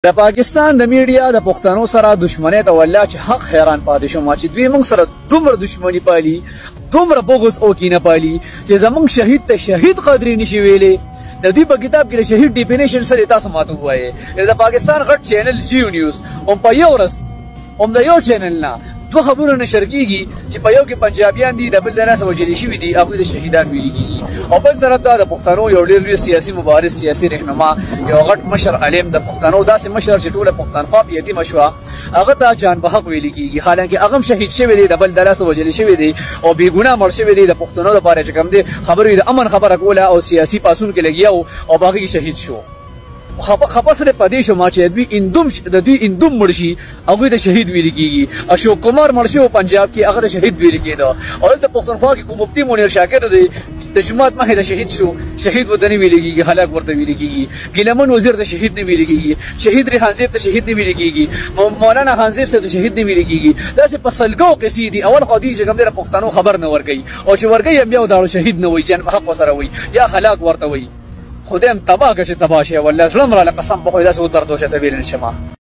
د پاکستان د میډیا د پښتنو سره دښمنۍ ته والله چې حق حیران پاتې شوم چې دوی موږ سره دومره دښمني پالي، دومره بغض او کینه پالي چې زموږ شهید ته شهید قدرې نشي ویلې. د دوی په کتاب کې د شهید ډیفینیشن سره تاسو ماته ووایئ. د پاکستان غټ چینل جیو نیوز هم په یو ورځ هم د یو چینل نه دوه خبرونه نشر کیږي چې په یو کې پنجابیان دي، د بل د ناس وجلي شوي دي، هغوی د شهیدان ویلي کیږي. او بل طرف ته د پښتنو یو ډېر لوی سیاسي مبارز، سیاسي رهنما، یو غټ مشر عالم د پښتنو، داسې مشر چې ټوله پښتونخوا په یتیمه شوه، هغه ته جان بحق ویلي کیږي، حالانکې هغه هم شهید شوی دی، د بل د لاس وجلي شوی دی او بې ګناه مړ شوی دی. د پښتنو لپاره چې کوم دی خبرې د امن خبره کوله او سیاسي پاڅون کې لګیا او په هغې کې شهید شو. خبر سره پدې شو ما چې د دوی اندوم مړ شي هغوی ته شهید ویل کېږي. اشوک کمار مړ شو پنجاب کې، هغه ته شهید ویل کېده. او دلته پښتونخوا کې کوم مفتي منیر شاکر دی، د جومات مخې ته شهید شو، شهید ورته نه ویل کېږي، هلاک ورته ویل کېږي. ګیلمن وزیر ته شهید نه ویل کېږي، شهید ریحان صاحب ته شهید نه ویل کېږي، مولانا خان صاحب ته شهید نه ویل کېږي. داسې په سلګو قصې دي. اول خو دوی چې کوم دی د پښتنو خبر نه ورکوي، او چې ورکوي هم بیا داړو شهید نه وایي، جان په حق ورسره وایي یا هلاک ورته وایي. خدایم تباه که چې تباه شي. والله زړه مې راله قسم په خدای داسې ودرد وشه ته ویلی نه شمه.